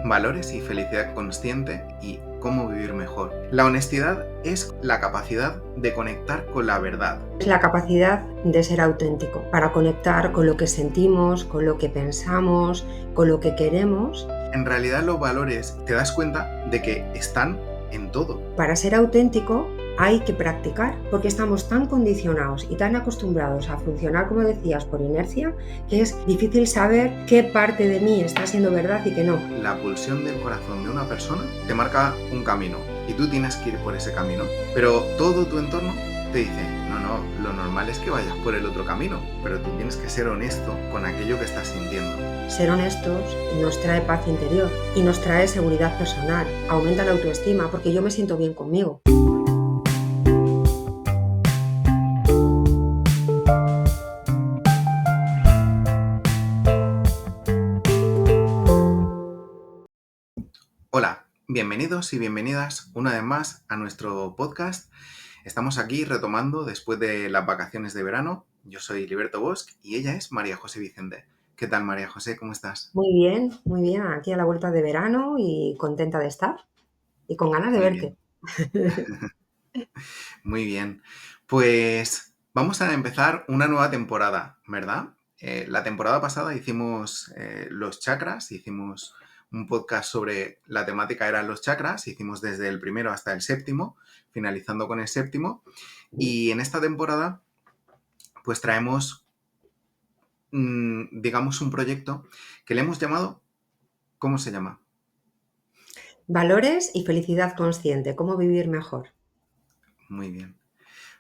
valores y felicidad consciente y cómo vivir mejor. La honestidad es la capacidad de conectar con la verdad. Es la capacidad de ser auténtico, para conectar con lo que sentimos, con lo que pensamos, con lo que queremos. En realidad los valores te das cuenta de que están en todo. Para ser auténtico hay que practicar, porque estamos tan condicionados y tan acostumbrados a funcionar, como decías, por inercia, que es difícil saber qué parte de mí está siendo verdad y qué no. La pulsión del corazón de una persona te marca un camino y tú tienes que ir por ese camino, pero todo tu entorno te dice, no, lo normal es que vayas por el otro camino, pero tú tienes que ser honesto con aquello que estás sintiendo. Ser honestos nos trae paz interior y nos trae seguridad personal, aumenta la autoestima porque yo me siento bien conmigo. Hola, bienvenidos y bienvenidas una vez más a nuestro podcast. Estamos aquí retomando después de las vacaciones de verano. Yo soy Liberto Bosch y ella es María José Vicente. ¿Qué tal, María José? ¿Cómo estás? Muy bien, aquí a la vuelta de verano y contenta de estar y con ganas de Muy verte. bien, muy bien. Pues vamos a empezar una nueva temporada, ¿verdad? La temporada pasada hicimos los chakras, hicimos un podcast sobre la temática eran los chakras, hicimos desde el primero hasta el séptimo, finalizando con el séptimo. Y en esta temporada, pues traemos, digamos, un proyecto que le hemos llamado, ¿cómo se llama? Valores y felicidad consciente, cómo vivir mejor. Muy bien.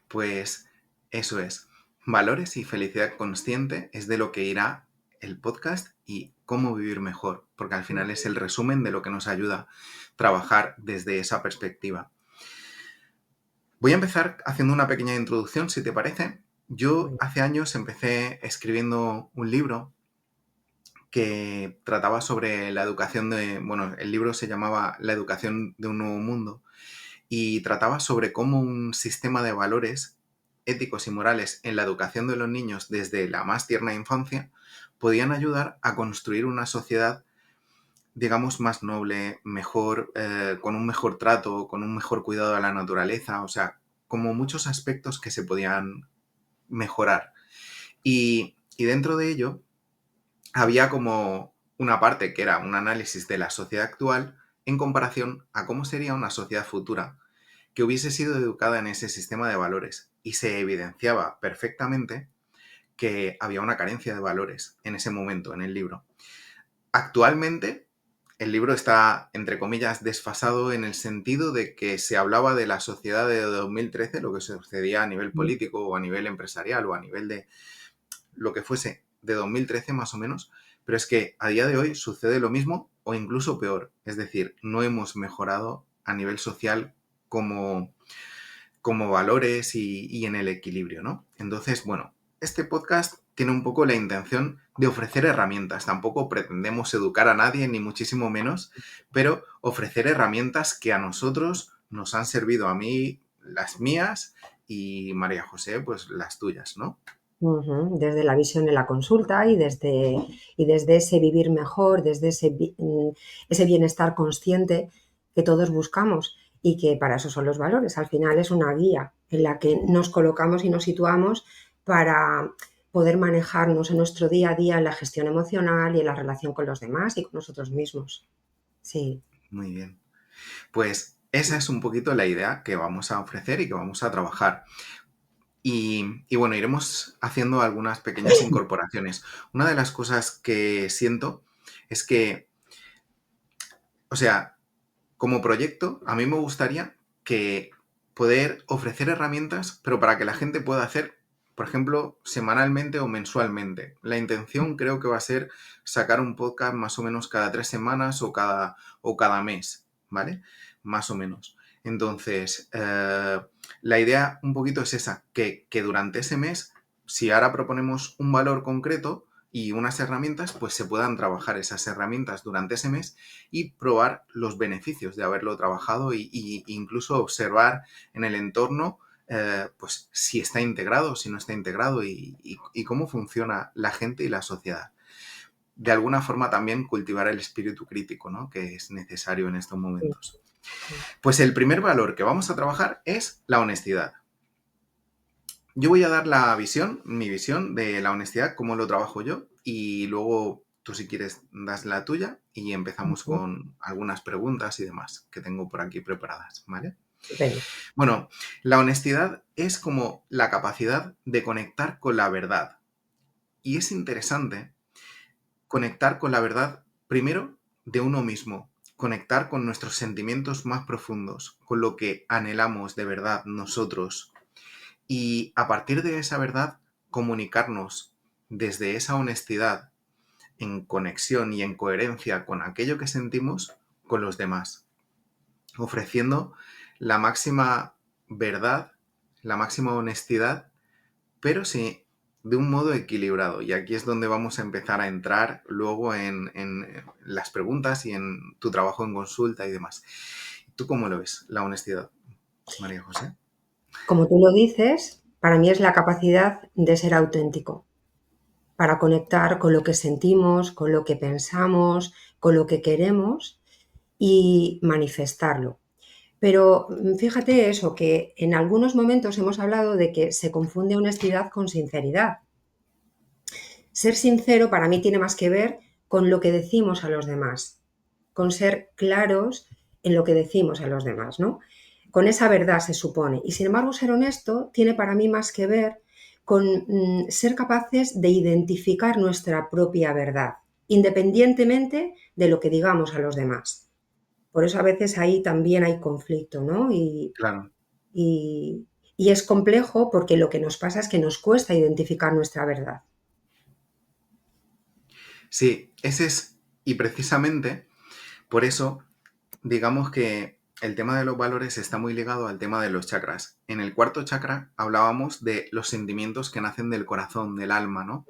Pues eso es. Valores y felicidad consciente es de lo que irá el podcast y cómo vivir mejor, porque al final es el resumen de lo que nos ayuda a trabajar desde esa perspectiva. Voy a empezar haciendo una pequeña introducción, si te parece. Yo hace años empecé escribiendo un libro que trataba sobre la educación el libro se llamaba La educación de un nuevo mundo y trataba sobre cómo un sistema de valores éticos y morales en la educación de los niños desde la más tierna infancia podían ayudar a construir una sociedad, digamos, más noble, mejor, con un mejor trato, con un mejor cuidado de la naturaleza, o sea, como muchos aspectos que se podían mejorar. Y dentro de ello había como una parte que era un análisis de la sociedad actual en comparación a cómo sería una sociedad futura que hubiese sido educada en ese sistema de valores y se evidenciaba perfectamente que había una carencia de valores en ese momento en el libro. Actualmente el libro está, entre comillas, desfasado en el sentido de que se hablaba de la sociedad de 2013, lo que sucedía a nivel político o a nivel empresarial o a nivel de lo que fuese de 2013 más o menos, pero es que a día de hoy sucede lo mismo o incluso peor. Es decir, no hemos mejorado a nivel social como, como valores y en el equilibrio, ¿no? Entonces, bueno, este podcast tiene un poco la intención de ofrecer herramientas. Tampoco pretendemos educar a nadie, ni muchísimo menos, pero ofrecer herramientas que a nosotros nos han servido, a mí las mías y María José, pues las tuyas, ¿no? Desde la visión en la consulta y desde ese vivir mejor, desde ese bienestar consciente que todos buscamos y que para eso son los valores. Al final es una guía en la que nos colocamos y nos situamos para poder manejarnos en nuestro día a día en la gestión emocional y en la relación con los demás y con nosotros mismos. Sí. Muy bien. Pues esa es un poquito la idea que vamos a ofrecer y que vamos a trabajar. Y bueno, iremos haciendo algunas pequeñas incorporaciones. Una de las cosas que siento es que, o sea, como proyecto, a mí me gustaría que poder ofrecer herramientas, pero para que la gente pueda hacer, por ejemplo, semanalmente o mensualmente. La intención creo que va a ser sacar un podcast más o menos cada 3 semanas o cada mes, ¿vale? Más o menos. Entonces, la idea un poquito es esa, que durante ese mes, si ahora proponemos un valor concreto y unas herramientas, pues se puedan trabajar esas herramientas durante ese mes y probar los beneficios de haberlo trabajado y incluso observar en el entorno pues si está integrado, si no está integrado y cómo funciona la gente y la sociedad. de alguna forma también cultivar el espíritu crítico, ¿no? Que es necesario en estos Sí, momentos. sí. Pues el primer valor que vamos a trabajar es la honestidad. Yo voy a dar mi visión de la honestidad, cómo lo trabajo yo, y luego tú si quieres das la tuya y empezamos Ujú. con algunas preguntas y demás que tengo por aquí preparadas, ¿vale? Estupendo. Bueno, la honestidad es como la capacidad de conectar con la verdad. Y es interesante conectar con la verdad, primero, de uno mismo, conectar con nuestros sentimientos más profundos, con lo que anhelamos de verdad nosotros. Y a partir de esa verdad, comunicarnos desde esa honestidad, en conexión y en coherencia con aquello que sentimos con los demás, ofreciendo la máxima verdad, la máxima honestidad, pero sí de un modo equilibrado. Y aquí es donde vamos a empezar a entrar luego en las preguntas y en tu trabajo en consulta y demás. ¿Tú cómo lo ves, la honestidad, María José? Como tú lo dices, para mí es la capacidad de ser auténtico, para conectar con lo que sentimos, con lo que pensamos, con lo que queremos y manifestarlo. Pero fíjate eso, que en algunos momentos hemos hablado de que se confunde honestidad con sinceridad. Ser sincero para mí tiene más que ver con lo que decimos a los demás, con ser claros en lo que decimos a los demás, ¿no? Con esa verdad se supone. Y sin embargo, ser honesto tiene para mí más que ver con ser capaces de identificar nuestra propia verdad, independientemente de lo que digamos a los demás. Por eso a veces ahí también hay conflicto, ¿no? Claro. Y, y es complejo porque lo que nos pasa es que nos cuesta identificar nuestra verdad. Sí, ese es, y precisamente por eso, digamos que el tema de los valores está muy ligado al tema de los chakras. En el cuarto chakra hablábamos de los sentimientos que nacen del corazón, del alma, ¿no?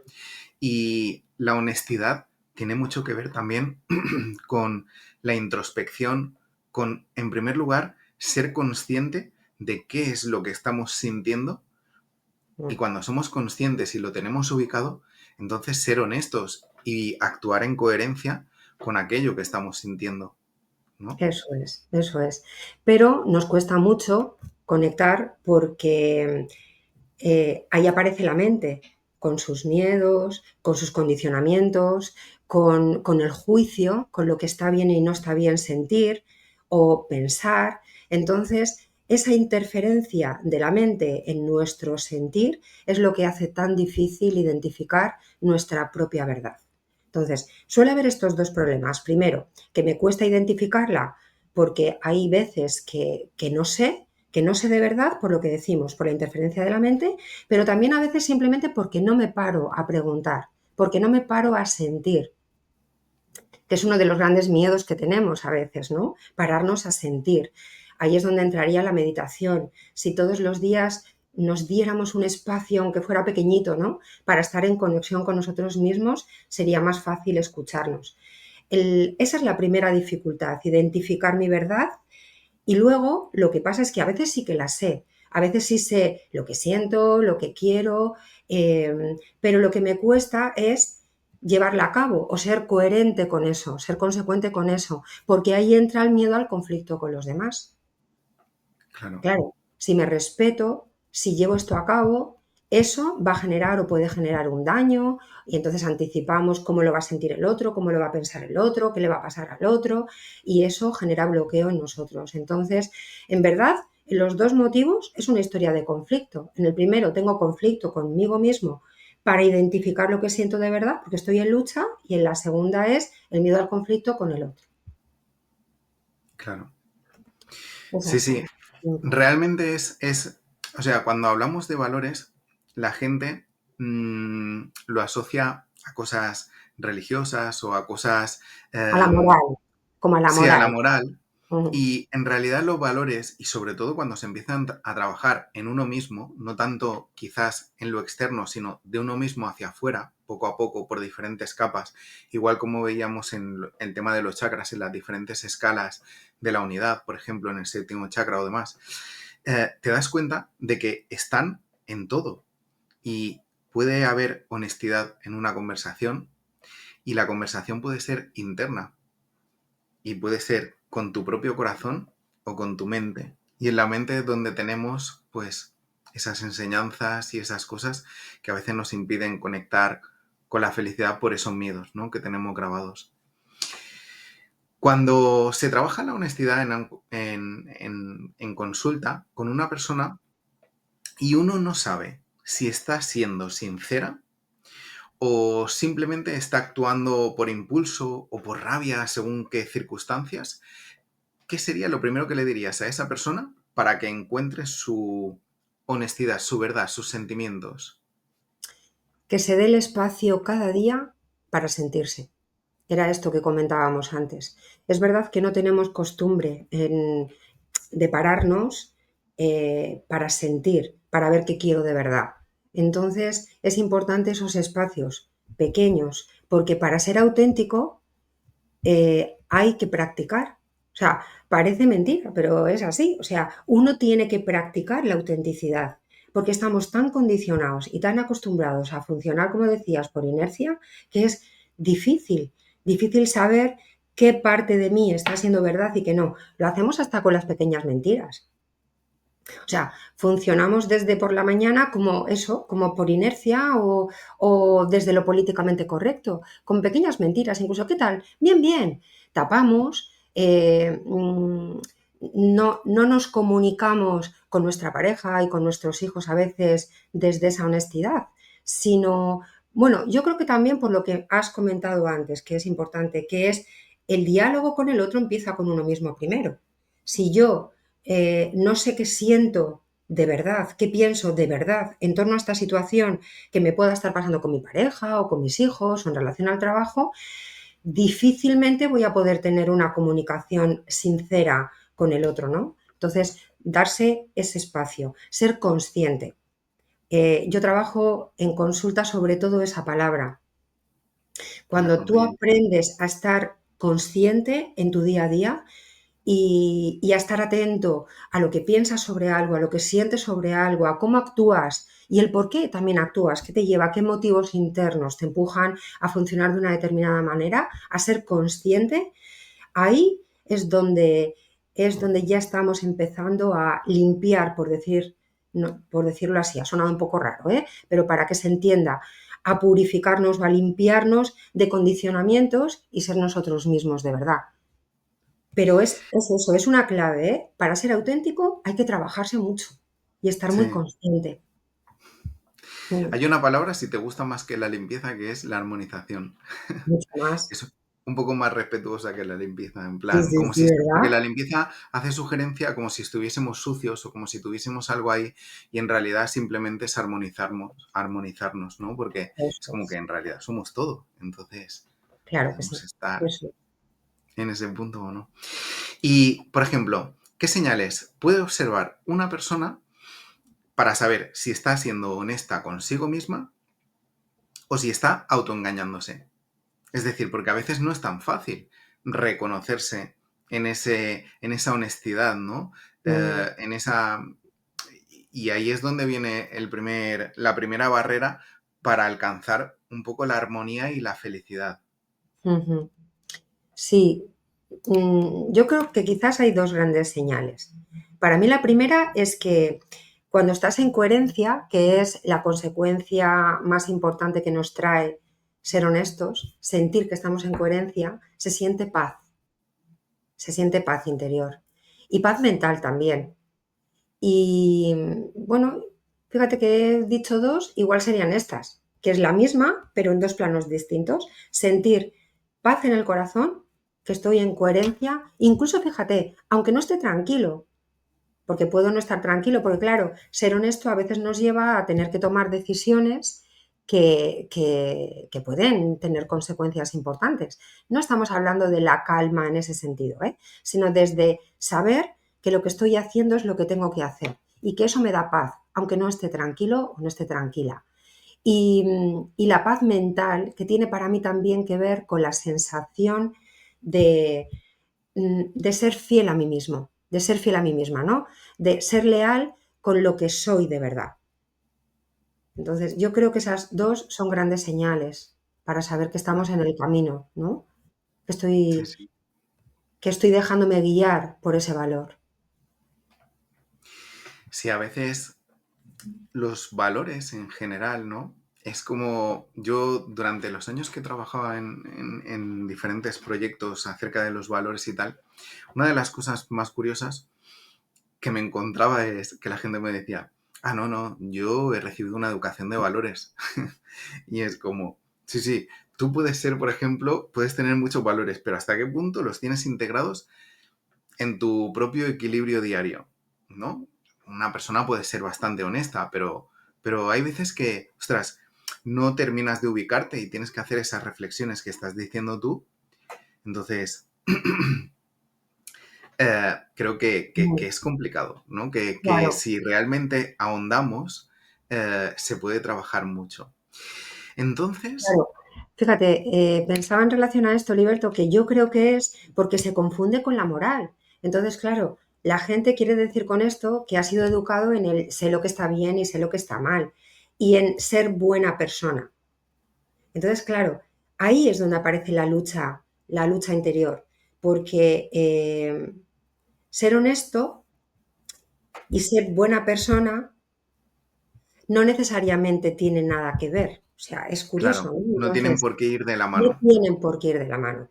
Y la honestidad tiene mucho que ver también con la introspección, con, en primer lugar, ser consciente de qué es lo que estamos sintiendo y Mm. cuando somos conscientes y lo tenemos ubicado, entonces ser honestos y actuar en coherencia con aquello que estamos sintiendo, ¿no? Eso es, eso es. Pero nos cuesta mucho conectar porque ahí aparece la mente con sus miedos, con sus condicionamientos, con el juicio, con lo que está bien y no está bien sentir o pensar. Entonces, esa interferencia de la mente en nuestro sentir es lo que hace tan difícil identificar nuestra propia verdad. Entonces, suele haber estos dos problemas. Primero, que me cuesta identificarla porque hay veces que no sé de verdad por lo que decimos, por la interferencia de la mente, pero también a veces simplemente porque no me paro a preguntar, porque no me paro a sentir, que es uno de los grandes miedos que tenemos a veces, ¿no? Pararnos a sentir. Ahí es donde entraría la meditación. Si todos los días nos diéramos un espacio, aunque fuera pequeñito, ¿no? Para estar en conexión con nosotros mismos, sería más fácil escucharnos. Esa es la primera dificultad, identificar mi verdad y luego lo que pasa es que a veces sí que la sé, a veces sí sé lo que siento, lo que quiero, pero lo que me cuesta es llevarla a cabo o ser coherente con eso, ser consecuente con eso, porque ahí entra el miedo al conflicto con los demás. Claro, Claro, si me respeto, si llevo esto a cabo, eso va a generar o puede generar un daño y entonces anticipamos cómo lo va a sentir el otro, cómo lo va a pensar el otro, qué le va a pasar al otro y eso genera bloqueo en nosotros. Entonces, en verdad, en los dos motivos es una historia de conflicto. En el primero tengo conflicto conmigo mismo para identificar lo que siento de verdad porque estoy en lucha y en la segunda es el miedo al conflicto con el otro. claro. Es Sí, así. sí. Realmente o sea, cuando hablamos de valores, la gente lo asocia a cosas religiosas o a cosas, A la em, moral, como a la sí, a la moral. moral. Ujú. Y en realidad los valores, y sobre todo cuando se empiezan a trabajar en uno mismo, no tanto quizás en lo externo, sino de uno mismo hacia afuera, poco a poco, por diferentes capas, igual como veíamos en el tema de los chakras, en las diferentes escalas de la unidad, por ejemplo, en el séptimo chakra o demás, te das cuenta de que están en todo y puede haber honestidad en una conversación y la conversación puede ser interna y puede ser con tu propio corazón o con tu mente. Y en la mente es donde tenemos pues esas enseñanzas y esas cosas que a veces nos impiden conectar con la felicidad por esos miedos, ¿no?, que tenemos grabados. Cuando se trabaja la honestidad en consulta con una persona y uno no sabe si está siendo sincera o simplemente está actuando por impulso o por rabia según qué circunstancias, ¿qué sería lo primero que le dirías a esa persona para que encuentre su honestidad, su verdad, sus sentimientos? Que se dé el espacio cada día para sentirse. Era esto que comentábamos antes. Es verdad que no tenemos costumbre de pararnos para sentir, para ver qué quiero de verdad. Entonces es importante esos espacios pequeños, porque para ser auténtico hay que practicar. O sea, parece mentira, pero es así. O sea, uno tiene que practicar la autenticidad, porque estamos tan condicionados y tan acostumbrados a funcionar, como decías, por inercia, que es difícil saber qué parte de mí está siendo verdad y qué no. Lo hacemos hasta con las pequeñas mentiras. O sea, funcionamos desde por la mañana como eso, como por inercia o desde lo políticamente correcto, con pequeñas mentiras, incluso, ¿qué tal? Bien, bien. Tapamos, no nos comunicamos con nuestra pareja y con nuestros hijos a veces desde esa honestidad, sino, bueno, yo creo que también por lo que has comentado antes, que es importante, que es el diálogo con el otro empieza con uno mismo primero. Si yo no sé qué siento de verdad, qué pienso de verdad en torno a esta situación que me pueda estar pasando con mi pareja o con mis hijos o en relación al trabajo, difícilmente voy a poder tener una comunicación sincera con el otro, ¿no? Entonces, darse ese espacio, ser consciente. Yo trabajo en consulta sobre todo esa palabra. La Cuando tú conciencia. aprendes a estar consciente en tu día a día, y a estar atento a lo que piensas sobre algo, a lo que sientes sobre algo, a cómo actúas y el por qué también actúas, qué te lleva, qué motivos internos te empujan a funcionar de una determinada manera, a ser consciente, ahí es donde ya estamos empezando a limpiar, por decir, no, por decirlo así, ha sonado un poco raro, pero para que se entienda, a purificarnos, a limpiarnos de condicionamientos y ser nosotros mismos de verdad. Pero es eso, es una clave, ¿eh? Para ser auténtico hay que trabajarse mucho y estar muy Sí. consciente. Hay una palabra, si te gusta más que la limpieza, que es la armonización. Mucho más. Es un poco más respetuosa que la limpieza, en Sí, plan, sí, como sí, si, porque ¿verdad? la limpieza hace sugerencia como si estuviésemos sucios o como si tuviésemos algo ahí y en realidad simplemente es armonizarnos, ¿no? Porque es Eso como que es. en realidad somos todo, entonces Claro que sí. podemos estar Eso. en ese punto o no. Y, por ejemplo, ¿qué señales puede observar una persona para saber si está siendo honesta consigo misma o si está autoengañándose? Es decir, porque a veces no es tan fácil reconocerse en esa honestidad, ¿no? Mm, En esa... Y ahí es donde viene la primera barrera para alcanzar un poco la armonía y la felicidad. ujú. Sí, yo creo que quizás hay dos grandes señales. Para mí la primera es que cuando estás en coherencia, que es la consecuencia más importante que nos trae ser honestos, sentir que estamos en coherencia, se siente paz interior y paz mental también. Y bueno, fíjate que he dicho dos, igual serían estas, que es la misma, pero en dos planos distintos. Sentir paz en el corazón, que estoy en coherencia, incluso fíjate, aunque no esté tranquilo, porque puedo no estar tranquilo, porque claro, ser honesto a veces nos lleva a tener que tomar decisiones que pueden tener consecuencias importantes. No estamos hablando de la calma en ese sentido, sino desde saber que lo que estoy haciendo es lo que tengo que hacer y que eso me da paz, aunque no esté tranquilo o no esté tranquila. Y la paz mental, que tiene para mí también que ver con la sensación de, de ser fiel a mí mismo, de ser fiel a mí misma, ¿no? De ser leal con lo que soy de verdad. Entonces, yo creo que esas dos son grandes señales para saber que estamos en el camino, ¿no? Que Sí, estoy, sí. que estoy dejándome guiar por ese valor. Sí, a veces los valores en general, ¿no? Es como yo durante los años que trabajaba en diferentes proyectos acerca de los valores y tal, una de las cosas más curiosas que me encontraba es que la gente me decía, ah, no, no, yo he recibido una educación de valores. Y es como, sí, sí, tú puedes ser, por ejemplo, puedes tener muchos valores, pero ¿hasta qué punto los tienes integrados en tu propio equilibrio diario? ¿No? Una persona puede ser bastante honesta, pero hay veces que, ostras, no terminas de ubicarte y tienes que hacer esas reflexiones que estás diciendo tú. Entonces, creo que Mm, es complicado, ¿no? Que claro, si realmente ahondamos, se puede trabajar mucho. Entonces, claro. Fíjate, pensaba en relación a esto, Liberto, que yo creo que es porque se confunde con la moral. Entonces, claro, la gente quiere decir con esto que ha sido educado en el sé lo que está bien y sé lo que está mal, y en ser buena persona. Entonces, claro, ahí es donde aparece la lucha interior, porque ser honesto y ser buena persona no necesariamente tienen nada que ver. O sea, es curioso, claro, ¿no? no tienen Entonces, por qué ir de la no mano. tienen por qué ir de la mano.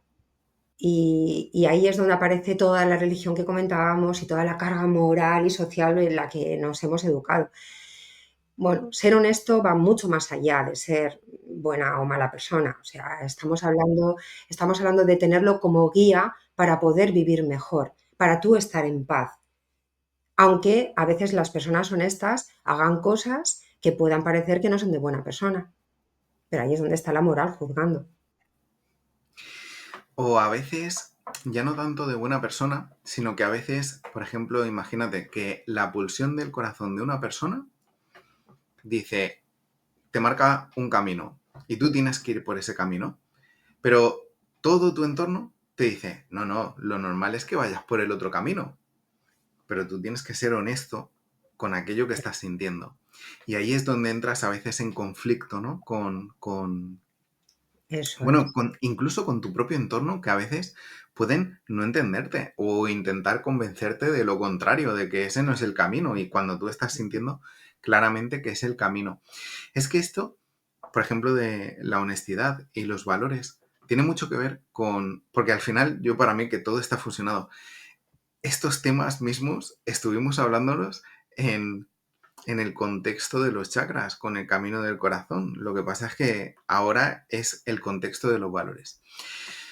Y ahí es donde aparece toda la religión que comentábamos y toda la carga moral y social en la que nos hemos educado. Bueno, ser honesto va mucho más allá de ser buena o mala persona. O sea, estamos hablando de tenerlo como guía para poder vivir mejor, para tú estar en paz. Aunque a veces las personas honestas hagan cosas que puedan parecer que no son de buena persona. Pero ahí es donde está la moral juzgando. O a veces, ya no tanto de buena persona, sino que a veces, por ejemplo, imagínate que la pulsión del corazón de una persona dice, te marca un camino y tú tienes que ir por ese camino, pero todo tu entorno te dice, no, no, lo normal es que vayas por el otro camino, pero tú tienes que ser honesto con aquello que estás sintiendo. Y ahí es donde entras a veces en conflicto, ¿no? Eso Bueno, es. incluso con tu propio entorno, que a veces pueden no entenderte o intentar convencerte de lo contrario, de que ese no es el camino, y cuando tú estás sintiendo claramente que es el camino. Es que esto, por ejemplo, de la honestidad y los valores, tiene mucho que ver con, porque al final yo para mí que todo está fusionado. Estos temas mismos estuvimos hablándolos en el contexto de los chakras, con el camino del corazón. Lo que pasa es que ahora es el contexto de los valores.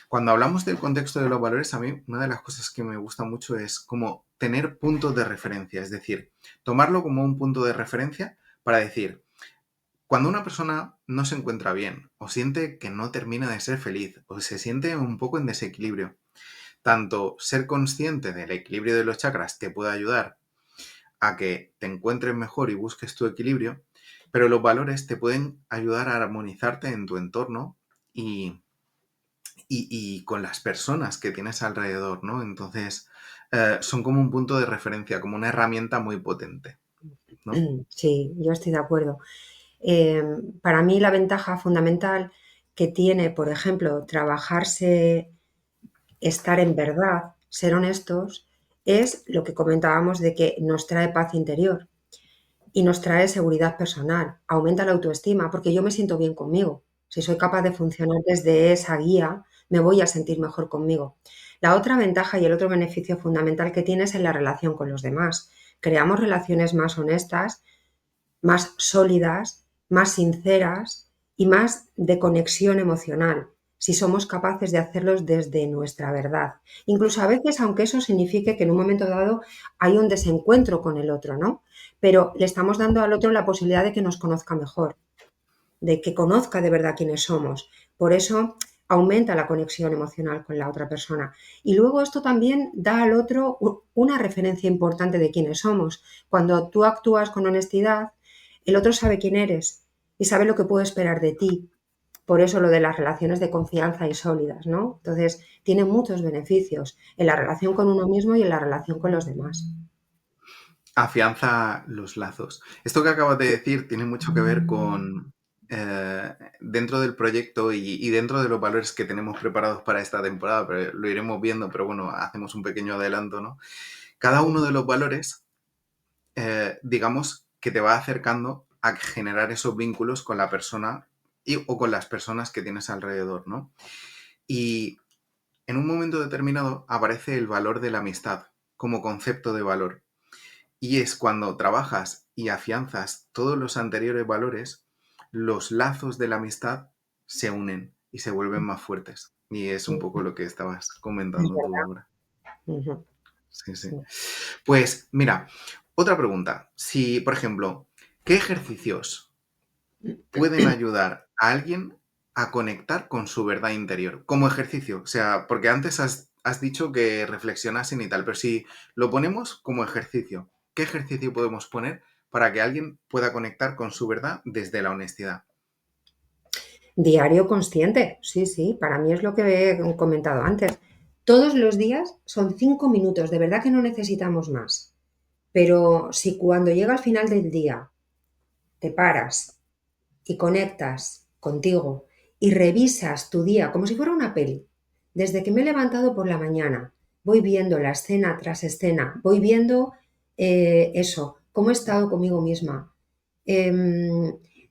Cuando hablamos del contexto de los valores, a mí una de las cosas que me gusta mucho es como tener puntos de referencia, es decir, tomarlo como un punto de referencia para decir, cuando una persona no se encuentra bien o siente que no termina de ser feliz o se siente un poco en desequilibrio, tanto ser consciente del equilibrio de los chakras te puede ayudar a que te encuentres mejor y busques tu equilibrio, pero los valores te pueden ayudar a armonizarte en tu entorno y, y con las personas que tienes alrededor, ¿no? Entonces, son como un punto de referencia, como una herramienta muy potente, ¿no? Sí, yo estoy de acuerdo. Eh, para mí la ventaja fundamental que tiene, por ejemplo, trabajarse, estar en verdad, ser honestos, es lo que comentábamos de que nos trae paz interior y nos trae seguridad personal, aumenta la autoestima, porque yo me siento bien conmigo. Si soy capaz de funcionar desde esa guía, me voy a sentir mejor conmigo. La otra ventaja y el otro beneficio fundamental que tienes es en la relación con los demás. Creamos relaciones más honestas, más sólidas, más sinceras y más de conexión emocional, si somos capaces de hacerlos desde nuestra verdad. Incluso a veces, aunque eso signifique que en un momento dado hay un desencuentro con el otro, ¿no? Pero le estamos dando al otro la posibilidad de que nos conozca mejor, de que conozca de verdad quiénes somos. Por eso aumenta la conexión emocional con la otra persona. Y luego esto también da al otro una referencia importante de quiénes somos. Cuando tú actúas con honestidad, el otro sabe quién eres y sabe lo que puede esperar de ti. Por eso lo de las relaciones de confianza y sólidas, ¿no? Entonces, tiene muchos beneficios en la relación con uno mismo y en la relación con los demás. Afianza los lazos. Esto que acabas de decir tiene mucho que ver dentro del proyecto y dentro de los valores que tenemos preparados para esta temporada, pero lo iremos viendo, pero bueno, hacemos un pequeño adelanto, ¿no? Cada uno de los valores, digamos, que te va acercando a generar esos vínculos con la persona o con las personas que tienes alrededor, ¿no? Y en un momento determinado aparece el valor de la amistad como concepto de valor. Y es cuando trabajas y afianzas todos los anteriores valores, los lazos de la amistad se unen y se vuelven más fuertes. Y es un poco Ujú. lo que estabas Es comentando tú verdad. ahora. Ujú. Sí, sí. Sí. Pues mira, otra pregunta. Si, por ejemplo, ¿qué ejercicios pueden ayudar a alguien a conectar con su verdad interior? Como ejercicio, o sea, porque antes has dicho que reflexionasen y tal, pero si lo ponemos como ejercicio, ¿qué ejercicio podemos poner para que alguien pueda conectar con su verdad desde la honestidad? Diario consciente, sí, sí, para mí es lo que he comentado antes. Todos los días son 5 minutos, de verdad que no necesitamos más. Pero si cuando llega al final del día te paras y conectas contigo y revisas tu día como si fuera una peli, desde que me he levantado por la mañana, voy viendo la escena tras escena, voy viendo eso, cómo he estado conmigo misma,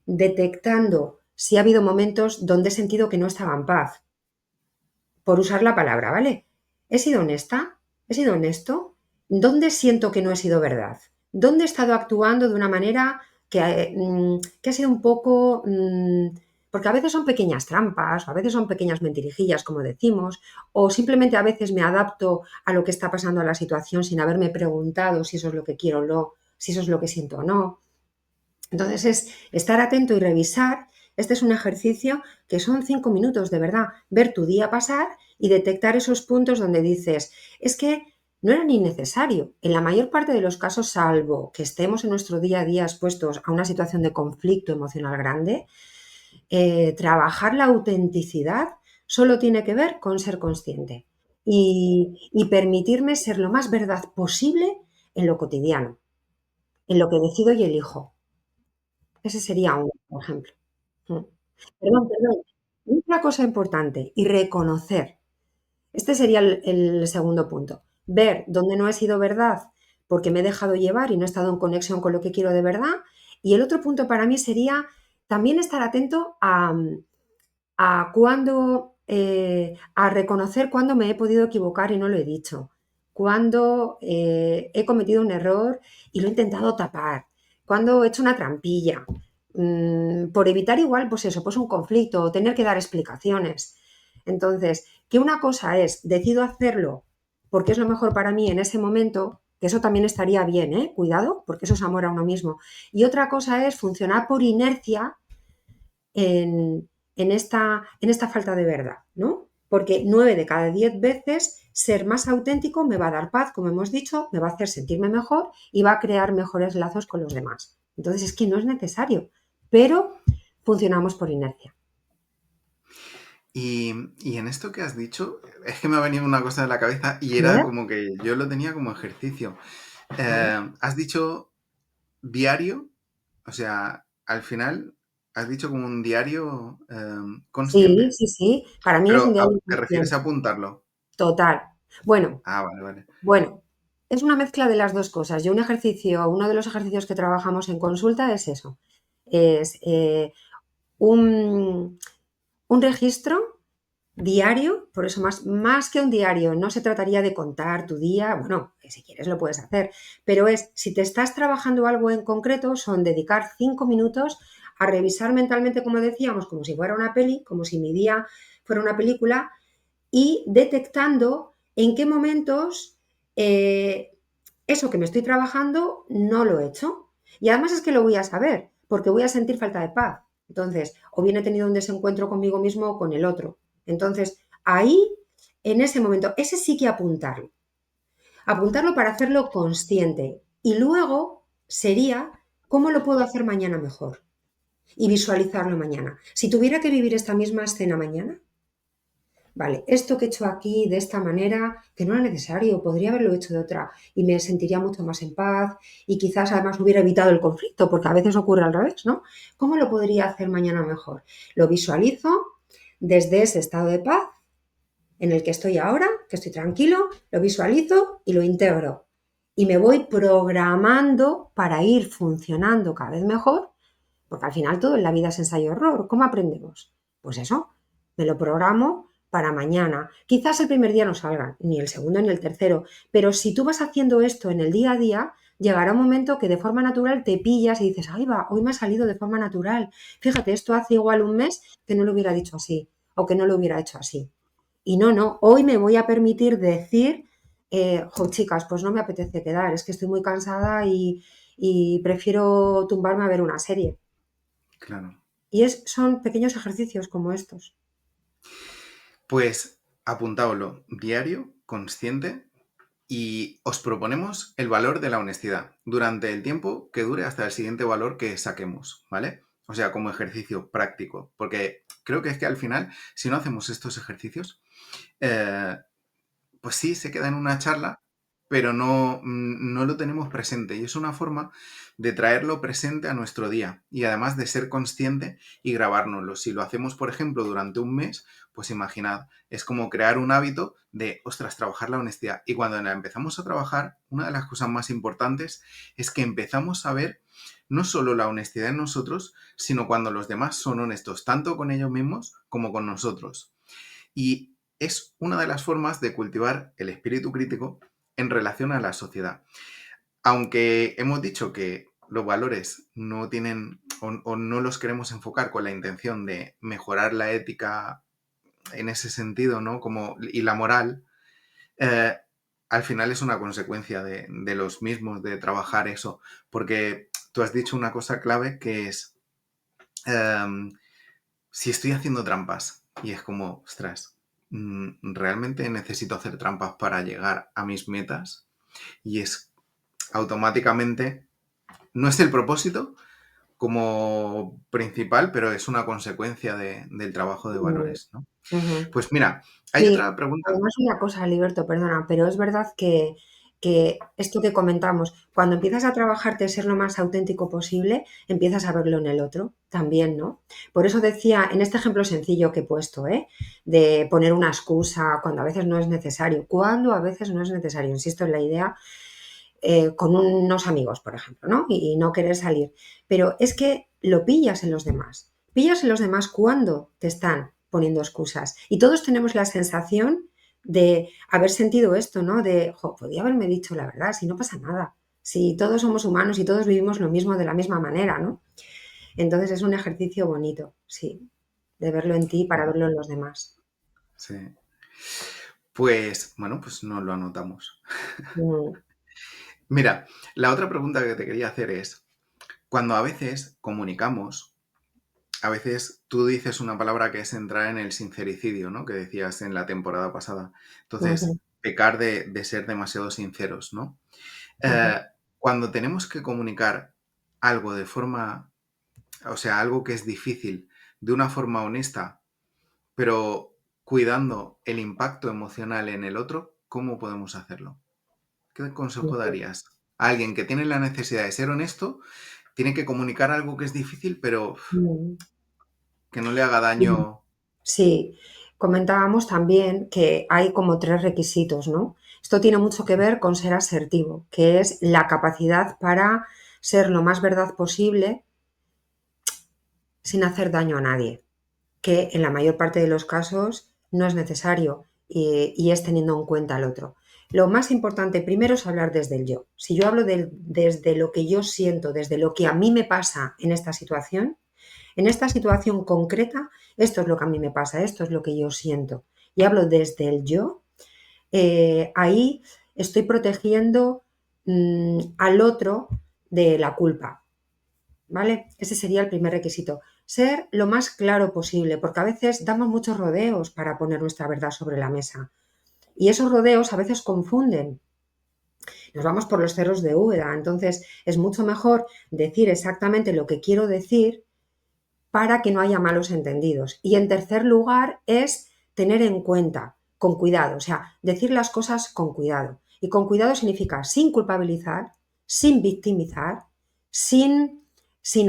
detectando si ha habido momentos donde he sentido que no estaba en paz, por usar la palabra, ¿vale? ¿He sido honesta? ¿He sido honesto? ¿Dónde siento que no he sido verdad? ¿Dónde he estado actuando de una manera que ha sido un poco... porque a veces son pequeñas trampas, o a veces son pequeñas mentirijillas, como decimos, o simplemente a veces me adapto a lo que está pasando a la situación sin haberme preguntado si eso es lo que quiero o no, si eso es lo que siento o no. Entonces es estar atento y revisar. Este es un ejercicio que son 5 minutos, de verdad, ver tu día pasar y detectar esos puntos donde dices, es que no era ni necesario. En la mayor parte de los casos, salvo que estemos en nuestro día a día expuestos a una situación de conflicto emocional grande, trabajar la autenticidad solo tiene que ver con ser consciente y permitirme ser lo más verdad posible en lo cotidiano, en lo que decido y elijo. Ese sería un ejemplo. Mm. Perdón. Otra cosa importante, y reconocer. Este sería el segundo punto. Ver dónde no he sido verdad porque me he dejado llevar y no he estado en conexión con lo que quiero de verdad. Y el otro punto para mí sería también estar atento a cuándo, a reconocer cuándo me he podido equivocar y no lo he dicho, cuándo he cometido un error y lo he intentado tapar, cuándo he hecho una trampilla, por evitar igual, pues eso, pues un conflicto o tener que dar explicaciones. Entonces, que una cosa es, decido hacerlo porque es lo mejor para mí en ese momento, que eso también estaría bien, ¿eh? Cuidado, porque eso es amor a uno mismo. Y otra cosa es funcionar por inercia en esta falta de verdad, ¿no? Porque 9 de cada 10 veces ser más auténtico me va a dar paz, como hemos dicho, me va a hacer sentirme mejor y va a crear mejores lazos con los demás. Entonces es que no es necesario, pero funcionamos por inercia. Y en esto que has dicho, es que me ha venido una cosa de la cabeza y A era ver, como que yo lo tenía como ejercicio. a ver. Has dicho diario, o sea, al final has dicho como un diario Sí, consciente, sí, sí. Para mí es un pero diario ¿te refieres a consciente. apuntarlo? Total. Bueno, Ah, vale, vale. bueno, es una mezcla de las dos cosas. Yo un ejercicio, uno de los ejercicios que trabajamos en consulta es eso. Es un, un registro diario, por eso más que un diario, no se trataría de contar tu día, bueno, que si quieres lo puedes hacer, pero es, si te estás trabajando algo en concreto, son dedicar 5 minutos a revisar mentalmente, como decíamos, como si fuera una peli, como si mi día fuera una película, y detectando en qué momentos eh, eso que me estoy trabajando no lo he hecho. Y además es que lo voy a saber, porque voy a sentir falta de paz. Entonces, o bien he tenido un desencuentro conmigo mismo o con el otro. Entonces, ahí, en ese momento, ese sí que apuntarlo. Apuntarlo para hacerlo consciente. Y luego sería, ¿cómo lo puedo hacer mañana mejor? Y visualizarlo mañana. Si tuviera que vivir esta misma escena mañana, vale, esto que he hecho aquí de esta manera, que no era necesario, podría haberlo hecho de otra y me sentiría mucho más en paz y quizás además hubiera evitado el conflicto, porque a veces ocurre al revés, ¿no? ¿Cómo lo podría hacer mañana mejor? Lo visualizo desde ese estado de paz en el que estoy ahora, que estoy tranquilo, lo visualizo y lo integro. Y me voy programando para ir funcionando cada vez mejor, porque al final todo en la vida es ensayo-error. ¿Cómo aprendemos? Pues eso, me lo programo para mañana. Quizás el primer día no salga, ni el segundo ni el tercero, pero si tú vas haciendo esto en el día a día, llegará un momento que de forma natural te pillas y dices, ay va, hoy me ha salido de forma natural. Fíjate, esto hace igual un mes que no lo hubiera dicho así o que no lo hubiera hecho así. Y no, hoy me voy a permitir decir, jo, chicas, pues no me apetece quedar, es que estoy muy cansada y prefiero tumbarme a ver una serie. Claro. Y son pequeños ejercicios como estos. Pues apuntáoslo, diario, consciente, y os proponemos el valor de la honestidad durante el tiempo que dure hasta el siguiente valor que saquemos, ¿vale? O sea, como ejercicio práctico, porque creo que es que al final, si no hacemos estos ejercicios, eh, pues sí, se queda en una charla, pero no lo tenemos presente. Y es una forma de traerlo presente a nuestro día y además de ser consciente y grabárnoslo. Si lo hacemos, por ejemplo, durante un mes, pues imaginad, es como crear un hábito de, ostras, trabajar la honestidad. Y cuando la empezamos a trabajar, una de las cosas más importantes es que empezamos a ver no solo la honestidad en nosotros, sino cuando los demás son honestos, tanto con ellos mismos como con nosotros. Y es una de las formas de cultivar el espíritu crítico en relación a la sociedad. Aunque hemos dicho que los valores no tienen o no los queremos enfocar con la intención de mejorar la ética en ese sentido, ¿no? Y la moral, eh, al final es una consecuencia de los mismos, de trabajar eso. Porque tú has dicho una cosa clave que es, em, si estoy haciendo trampas y es como, ostras, realmente necesito hacer trampas para llegar a mis metas y es automáticamente, no es el propósito como principal, pero es una consecuencia del trabajo de Mm, valores, ¿no? ujú. Pues mira, hay Sí, otra pregunta. además una cosa, Liberto, perdona, pero es verdad que esto que comentamos, cuando empiezas a trabajarte ser lo más auténtico posible, empiezas a verlo en el otro también, ¿no? Por eso decía, en este ejemplo sencillo que he puesto, ¿eh? De poner una excusa cuando a veces no es necesario, cuando a veces no es necesario, insisto en la idea, con unos amigos, por ejemplo, ¿no? Y no querer salir. Pero es que lo pillas en los demás. Pillas en los demás cuando te están poniendo excusas. Y todos tenemos la sensación de haber sentido esto, ¿no? De, jo, podía haberme dicho la verdad, si no pasa nada. Si todos somos humanos y todos vivimos lo mismo de la misma manera, ¿no? Entonces es un ejercicio bonito, sí, de verlo en ti para verlo en los demás. Sí. Pues bueno, pues nos lo anotamos. Mm, Mira, la otra pregunta que te quería hacer es, cuando a veces comunicamos, a veces tú dices una palabra que es entrar en el sincericidio, ¿no? Que decías en la temporada pasada. ujú, Entonces, pecar de ser demasiado sinceros, ¿no? ujú, Eh, Cuando tenemos que comunicar algo de forma, o sea, algo que es difícil, de una forma honesta, pero cuidando el impacto emocional en el otro, ¿cómo podemos hacerlo? ¿Qué consejo ujú, darías? A alguien que tiene la necesidad de ser honesto, tiene que comunicar algo que es difícil, pero mm. que no le haga Sí. daño. Sí, comentábamos también que hay como 3 requisitos, ¿no? Esto tiene mucho que ver con ser asertivo, que es la capacidad para ser lo más verdad posible sin hacer daño a nadie, que en la mayor parte de los casos no es necesario y es teniendo en cuenta al otro. Lo más importante primero es hablar desde el yo. Si yo hablo desde lo que yo siento, desde lo que a mí me pasa en esta situación concreta, esto es lo que a mí me pasa, esto es lo que yo siento. Y hablo desde el yo, ahí estoy protegiendo al otro de la culpa, ¿vale? Ese sería el primer requisito. Ser lo más claro posible, porque a veces damos muchos rodeos para poner nuestra verdad sobre la mesa. Y esos rodeos a veces confunden. Nos vamos por los cerros de Úbeda. Entonces, es mucho mejor decir exactamente lo que quiero decir para que no haya malos entendidos. Y en tercer lugar es tener en cuenta, con cuidado, o sea, decir las cosas con cuidado. Y con cuidado significa sin culpabilizar, sin victimizar, sin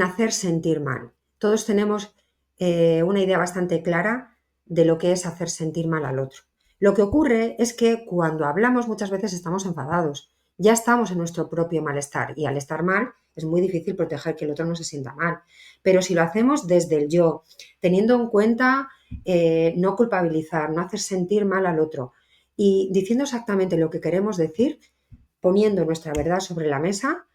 hacer sentir mal. Todos tenemos una idea bastante clara de lo que es hacer sentir mal al otro. Lo que ocurre es que cuando hablamos muchas veces estamos enfadados, ya estamos en nuestro propio malestar y al estar mal es muy difícil proteger que el otro no se sienta mal. Pero si lo hacemos desde el yo, teniendo en cuenta no culpabilizar, no hacer sentir mal al otro y diciendo exactamente lo que queremos decir, poniendo nuestra verdad sobre la mesa,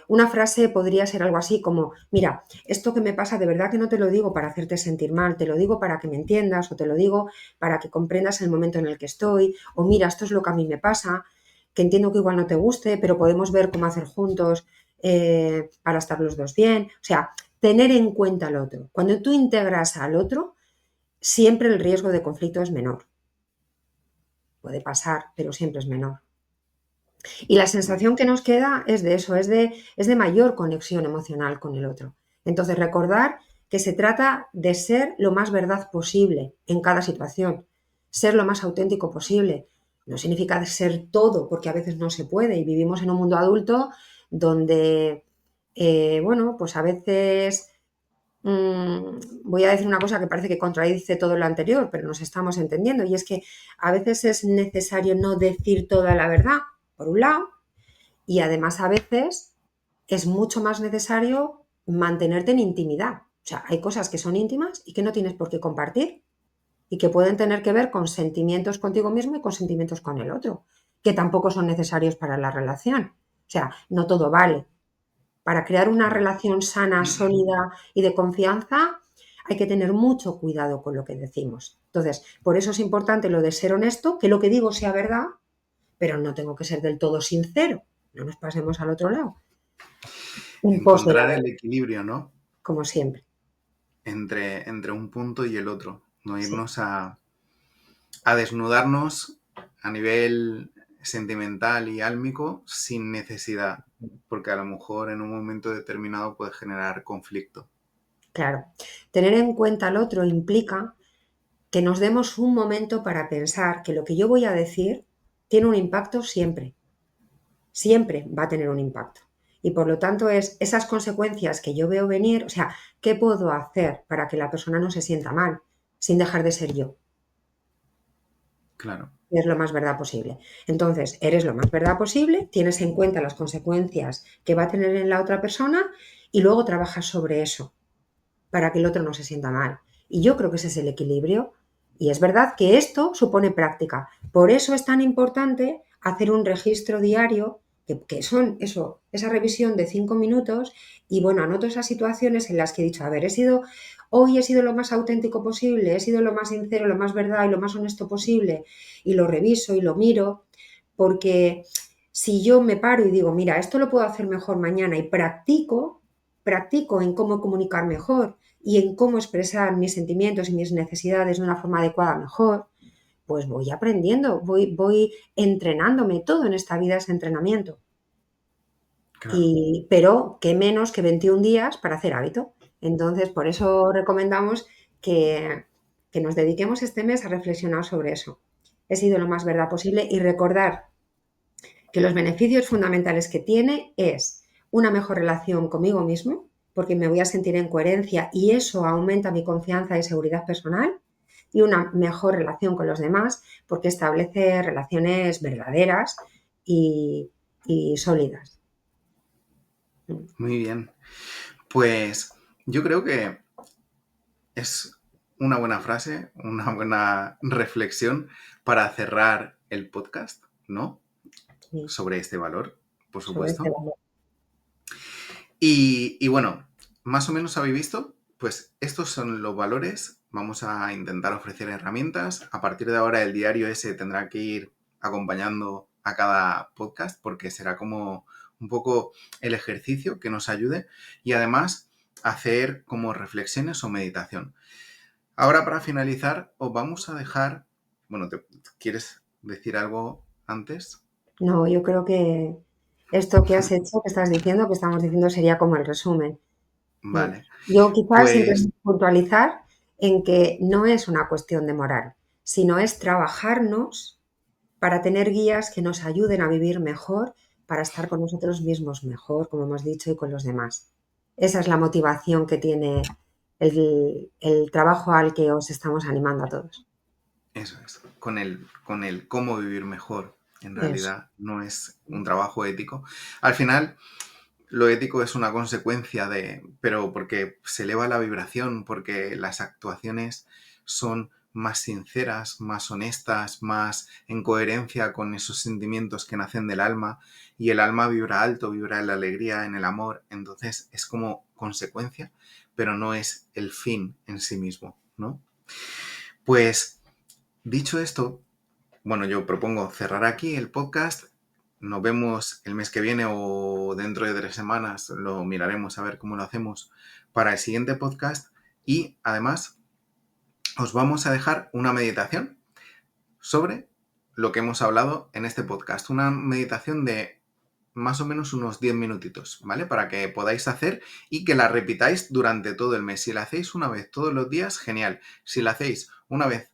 una frase podría ser algo así como, mira, esto que me pasa de verdad que no te lo digo para hacerte sentir mal, te lo digo para que me entiendas o te lo digo para que comprendas el momento en el que estoy, o mira, esto es lo que a mí me pasa, que entiendo que igual no te guste, pero podemos ver cómo hacer juntos para estar los dos bien. O sea, tener en cuenta al otro. Cuando tú integras al otro, siempre el riesgo de conflicto es menor. Puede pasar, pero siempre es menor. Y la sensación que nos queda es de eso, es de mayor conexión emocional con el otro. Entonces, recordar que se trata de ser lo más verdad posible en cada situación, ser lo más auténtico posible. No significa ser todo, porque a veces no se puede y vivimos en un mundo adulto donde, bueno, pues a veces voy a decir una cosa que parece que contradice todo lo anterior, pero nos estamos entendiendo, y es que a veces es necesario no decir toda la verdad, por un lado, y además a veces es mucho más necesario mantenerte en intimidad. O sea, hay cosas que son íntimas y que no tienes por qué compartir y que pueden tener que ver con sentimientos contigo mismo y con sentimientos con el otro, que tampoco son necesarios para la relación. O sea, no todo vale. Para crear una relación sana, sólida y de confianza, hay que tener mucho cuidado con lo que decimos. Entonces, por eso es importante lo de ser honesto, que lo que digo sea verdad, pero no tengo que ser del todo sincero. No nos pasemos al otro lado. Un post de la Encontrar el verdad, equilibrio, ¿no? como siempre. Entre un punto y el otro. No Sí, irnos a desnudarnos a nivel sentimental y álmico sin necesidad, porque a lo mejor en un momento determinado puede generar conflicto. claro. Tener en cuenta al otro implica que nos demos un momento para pensar que lo que yo voy a decir tiene un impacto siempre. Siempre va a tener un impacto. Y por lo tanto es esas consecuencias que yo veo venir, o sea, ¿qué puedo hacer para que la persona no se sienta mal sin dejar de ser yo? Claro, Es lo más verdad posible. Entonces, eres lo más verdad posible, tienes en cuenta las consecuencias que va a tener en la otra persona y luego trabajas sobre eso para que el otro no se sienta mal. Y yo creo que ese es el equilibrio. Y es verdad que esto supone práctica. Por eso es tan importante hacer un registro diario, que son eso, esa revisión de 5 minutos, y bueno, anoto esas situaciones en las que he dicho, a ver, hoy he sido lo más auténtico posible, he sido lo más sincero, lo más verdad y lo más honesto posible, y lo reviso y lo miro, porque si yo me paro y digo, mira, esto lo puedo hacer mejor mañana y practico en cómo comunicar mejor y en cómo expresar mis sentimientos y mis necesidades de una forma adecuada mejor, pues voy aprendiendo, voy entrenándome. Todo en esta vida es entrenamiento. claro. Pero qué menos que 21 días para hacer hábito. Entonces, por eso recomendamos que, que nos dediquemos este mes a reflexionar sobre eso. He sido lo más verdad posible y recordar que los beneficios fundamentales que tiene es una mejor relación conmigo mismo, porque me voy a sentir en coherencia y eso aumenta mi confianza y seguridad personal, y una mejor relación con los demás, porque establece relaciones verdaderas y, y sólidas. Muy bien. Pues yo creo que es una buena frase, una buena reflexión para cerrar el podcast, ¿no? Sí, Sobre este valor, por sobre este supuesto. valor. Y bueno, más o menos habéis visto, pues estos son los valores. Vamos a intentar ofrecer herramientas. A partir de ahora el diario ese tendrá que ir acompañando a cada podcast porque será como un poco el ejercicio que nos ayude y además hacer como reflexiones o meditación. Ahora para finalizar os vamos a dejar, bueno, ¿quieres decir algo antes? No, yo creo que esto que has hecho, que estás diciendo, que estamos diciendo, sería como el resumen. Mm. Vale, Yo quizás pues simplemente puntualizar en que no es una cuestión de moral, sino es trabajarnos para tener guías que nos ayuden a vivir mejor, para estar con nosotros mismos mejor, como hemos dicho, y con los demás. Esa es la motivación que tiene el trabajo al que os estamos animando a todos. Eso es. Con el cómo vivir mejor, en Eso. realidad no es un trabajo ético. Al final, lo ético es una consecuencia pero porque se eleva la vibración, porque las actuaciones son más sinceras, más honestas, más en coherencia con esos sentimientos que nacen del alma, y el alma vibra alto, vibra en la alegría, en el amor, entonces es como consecuencia, pero no es el fin en sí mismo, ¿no? Pues dicho esto, bueno, yo propongo cerrar aquí el podcast. Nos vemos el mes que viene o dentro de 3 semanas. Lo miraremos a ver cómo lo hacemos para el siguiente podcast. Y además, os vamos a dejar una meditación sobre lo que hemos hablado en este podcast. Una meditación de más o menos unos 10 minutitos, ¿vale? Para que podáis hacer y que la repitáis durante todo el mes. Si la hacéis una vez todos los días, genial. Si la hacéis una vez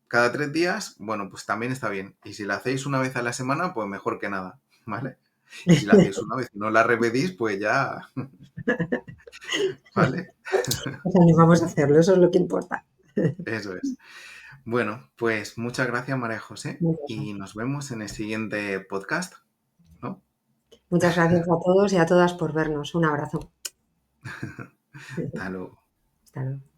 cada 3 días, bueno, pues también está bien. Y si la hacéis una vez a la semana, pues mejor que nada, ¿vale? Y si la hacéis una vez y no la repetís, pues ya, ¿vale? Os animamos a hacerlo, eso es lo que importa. Eso es. Bueno, pues muchas gracias, María José, Muchas y gracias. nos vemos en el siguiente podcast, ¿no? Muchas gracias a todos y a todas por vernos. Un abrazo. Hasta luego. Hasta luego.